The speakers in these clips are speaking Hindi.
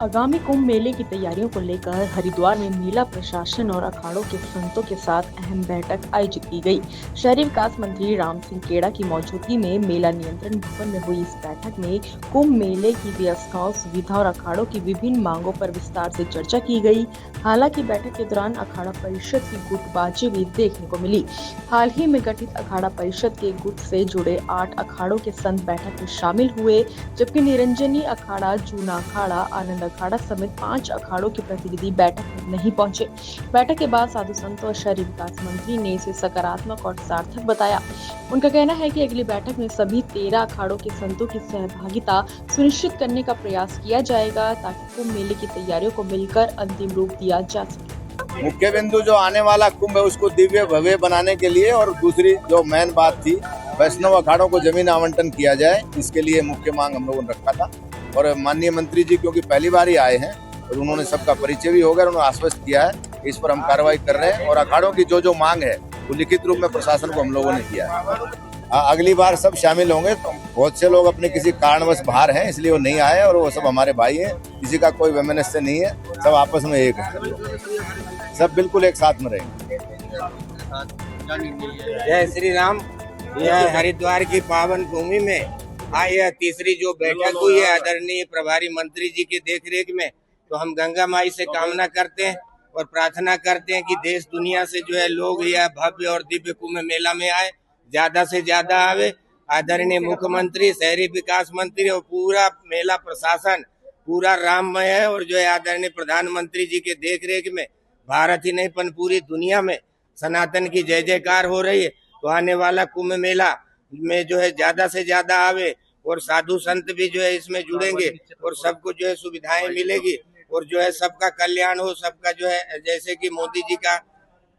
आगामी कुंभ मेले की तैयारियों को लेकर हरिद्वार में मेला प्रशासन और अखाड़ों के संतों के साथ अहम बैठक आयोजित की गई। शहरी विकास मंत्री राम सिंह केड़ा की मौजूदगी में मेला नियंत्रण भवन में हुई इस बैठक में कुंभ मेले की व्यवस्थाओं, सुविधा और अखाड़ों की विभिन्न मांगों पर विस्तार से चर्चा की गई। हालांकि बैठक के दौरान अखाड़ा परिषद की गुटबाजी भी देखने को मिली। हाल ही में गठित अखाड़ा परिषद के गुट से जुड़े 8 अखाड़ों के संत बैठक में शामिल हुए, जबकि निरंजनी अखाड़ा, जूना अखाड़ा, आनंद अखाड़ा समेत 5 अखाड़ों के प्रतिनिधि बैठक में नहीं पहुंचे। बैठक के बाद साधु संत और शहरी विकास मंत्री ने इसे सकारात्मक और सार्थक बताया। उनका कहना है कि अगली बैठक में सभी 13 अखाड़ों के संतों की सहभागिता सुनिश्चित करने का प्रयास किया जाएगा, ताकि कुंभ मेले की तैयारियों को मिलकर अंतिम रूप दिया जा सके। मुख्य बिंदु जो आने वाला कुंभ है उसको दिव्य भव्य बनाने के लिए, और दूसरी जो मेन बात थी, वैष्णव अखाड़ों को जमीन आवंटन किया जाए, इसके लिए मुख्य मांग हम लोगों ने रखा था। और माननीय मंत्री जी क्योंकि पहली बार ही आए हैं और उन्होंने सबका परिचय भी हो गया, उन्होंने आश्वस्त किया है, इस पर हम कार्रवाई कर रहे हैं। और अखाड़ों की जो मांग है वो लिखित रूप में प्रशासन को हम लोगों ने किया है। अगली बार सब शामिल होंगे। तो बहुत से लोग अपने किसी कारणवश बाहर हैं, इसलिए वो नहीं आए, और वो सब हमारे भाई हैं, किसी का कोई वैमनस्य नहीं है, सब आपस में एक है, सब बिल्कुल एक साथ में रहेंगे। जय श्री राम। यह हरिद्वार की पावन भूमि में यह तीसरी जो बैठक हुई है आदरणीय प्रभारी मंत्री जी की देखरेख में, तो हम गंगा माई से कामना करते हैं और प्रार्थना करते हैं कि देश दुनिया से जो है लोग यह भव्य और दिव्य कुंभ मेला में आए, ज्यादा से ज्यादा आवे। आदरणीय मुख्यमंत्री, शहरी विकास मंत्री और पूरा मेला प्रशासन पूरा राममय है, और जो है आदरणीय प्रधानमंत्री जी के देखरेख में भारत ही नहीं पर पूरी दुनिया में सनातन की जय जयकार हो रही है। तो आने वाला कुंभ मेला में जो है ज्यादा से ज्यादा आवे, और साधु संत भी जो है इसमें जुड़ेंगे, और सबको जो है सुविधाएं मिलेगी, और जो है सबका कल्याण हो, सबका जो है जैसे कि मोदी जी का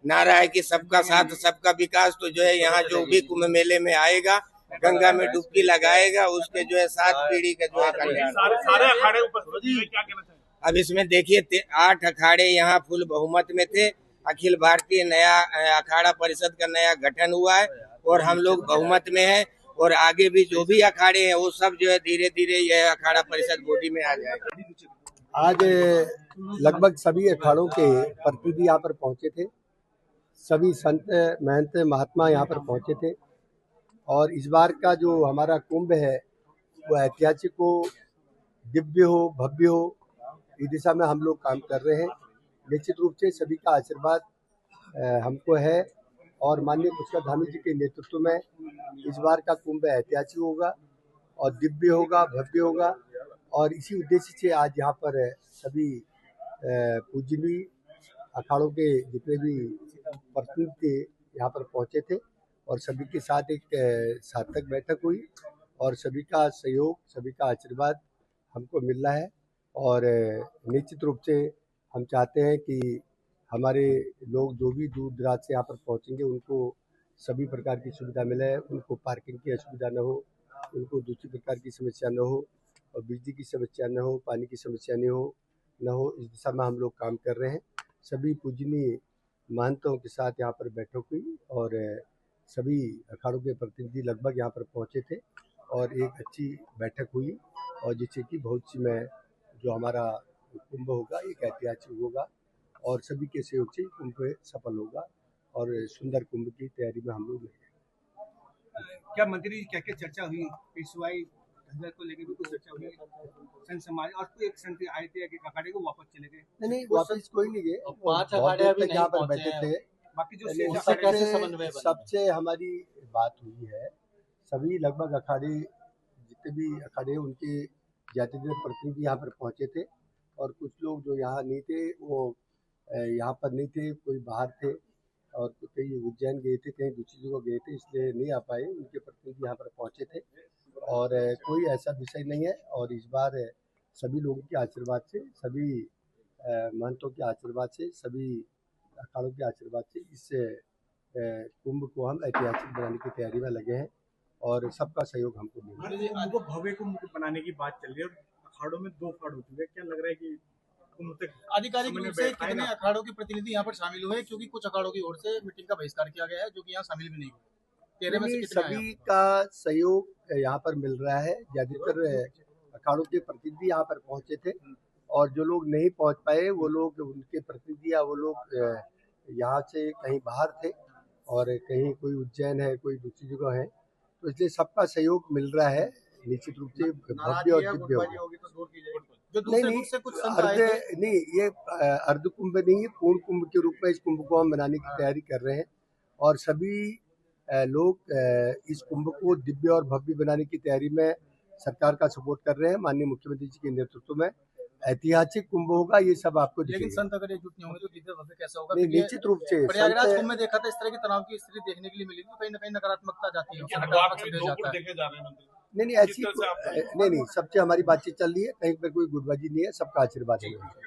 नारा है कि सबका साथ सबका विकास। तो जो है यहाँ जो भी कुंभ मेले में आएगा, गंगा में डुबकी लगाएगा, उसके जो है 7 पीढ़ी का जो है कल्याण। सारे अखाड़े उपस्थित क्या कहना चाहिए? अब इसमें देखिए 8 अखाड़े यहाँ फुल बहुमत में थे। अखिल भारतीय नया अखाड़ा परिषद का नया गठन हुआ है और हम लोग बहुमत में हैं, और आगे भी जो भी अखाड़े हैं वो सब जो है धीरे धीरे यह अखाड़ा परिषद गोदी में आ जाएगा। आज लगभग सभी अखाड़ों के प्रतिनिधि यहाँ पर पहुंचे थे, सभी संत महंत महात्मा यहाँ पर पहुंचे थे, और इस बार का जो हमारा कुंभ है वो ऐतिहासिक हो, दिव्य हो, भव्य हो, इस दिशा में हम लोग काम कर रहे हैं। निश्चित रूप से सभी का आशीर्वाद हमको है, और माननीय पुष्कर धामी जी के नेतृत्व में इस बार का कुंभ ऐतिहासिक होगा और दिव्य होगा, भव्य होगा। और इसी उद्देश्य से आज यहाँ पर सभी पूजनीय अखाड़ों के जितने भी प्रतिनिधि थे यहाँ पर पहुँचे थे, और सभी के साथ एक सार्थक बैठक हुई, और सभी का सहयोग, सभी का आशीर्वाद हमको मिल रहा है। और निश्चित रूप से हम चाहते हैं कि हमारे लोग जो भी दूर दराज से यहाँ पर पहुँचेंगे उनको सभी प्रकार की सुविधा मिले, उनको पार्किंग की असुविधा न हो, उनको दूसरी प्रकार की समस्या न हो, और बिजली की समस्या न हो, पानी की समस्या न हो, इस दिशा में हम लोग काम कर रहे हैं। सभी पूजनीय महंतों के साथ यहाँ पर बैठक हुई, और सभी अखाड़ों के प्रतिनिधि लगभग यहाँ पर पहुँचे थे, और एक अच्छी बैठक हुई, और जिससे कि भविष्य में जो हमारा कुंभ होगा एक ऐतिहासिक होगा, और सभी के सहयोग से कुंभ सफल होगा, और सुंदर कुंभ की तैयारी में हम लोग हैं। क्या मंत्री जी क्या क्या चर्चा हुई? पेशवाई धंधा को लेकर भी कुछ चर्चा हुई? संत समाज और कोई एक संत आए थे कि अखाड़े को वापस चले गए? नहीं, वापस कोई नहीं गए, 5 अखाड़े अभी नहीं यहाँ पर पहुंचे बैठे थे। बाकी जो यानी शेष कैसे समन्वय बना? सबसे हमारी बात हुई है, सभी लगभग अखाड़े जितने भी अखाड़े उनके ज्यादातर प्रतिनिधि यहाँ पर पहुँचे थे, और कुछ लोग जो यहाँ नहीं थे वो यहाँ पर नहीं थे, कोई बाहर थे, और कई उज्जैन गए थे, कहीं दूसरी जगह गए थे, इसलिए नहीं आ पाए। उनके प्रतिनिधि यहाँ पर पहुँचे थे, और कोई ऐसा विषय नहीं है। और इस बार सभी लोगों के आशीर्वाद से, सभी महंतों के आशीर्वाद से, सभी अखाड़ों के आशीर्वाद से इस कुंभ को हम ऐतिहासिक बनाने की तैयारी में लगे हैं, और सबका सहयोग हमको मिल रहा है। आपको भव्य कुंभ बनाने की बात चल रही है, अखाड़ों में 2 फाड़ हो चुके हैं, क्या लग रहा है कि कुंभ तक आधिकारिक रूप से कितने अखाड़ों के प्रतिनिधि यहाँ पर शामिल हुए? क्योंकि कुछ अखाड़ों की ओर से मीटिंग का बहिष्कार किया गया है, जो कि यहाँ शामिल भी नहीं हुए। 13 में से कितने आए? सभी का सहयोग यहाँ पर मिल रहा है। ज्यादातर अखाड़ों के प्रतिनिधि यहाँ पर पहुंचे थे, और जो लोग नहीं पहुंच पाए वो लोग, उनके प्रतिनिधि या वो लोग यहाँ से कहीं बाहर थे और कहीं कोई उज्जैन है, कोई दूसरी जगह है, तो इसलिए सबका सहयोग मिल रहा है। निश्चित रूप से भव्य और दिव्य होगी। तो दूर की जाएगी। जो नहीं दूसरे नहीं, रूट से कुछ संत आए थे, नहीं, ये अर्ध कुंभ नहीं है, पूर्ण कुंभ के रूप में इस कुंभ को हम मनाने की तैयारी कर रहे हैं और सभी लोग इस कुंभ को दिव्य और भव्य बनाने की तैयारी में सरकार का सपोर्ट कर रहे हैं। माननीय मुख्यमंत्री जी के नेतृत्व में ऐतिहासिक कुंभ होगा, ये सब आपको लेकिन दिखेगा। संत अगर एकजुट नहीं होंगे तो दिव्य भव्य कैसा होगा? नहीं, फिर ये निश्चित रूप से प्रयागराज संत- कुंभ में देखा था इस तरह की तनाव की स्थिति देखने के लिए मिली थी, तो कहीं ना कहीं नकारात्मकता जाती है, हरिद्वार नकारात्मक में संदेश दो जाता गुट है। देखे जा रहे हैं मंदिर। नहीं, ऐसी किस तरह से आप- नहीं, सबसे हमारी बातचीत चल रही है, कहीं पर कोई गुटबाजी नहीं है, सबका आशीर्वाद है।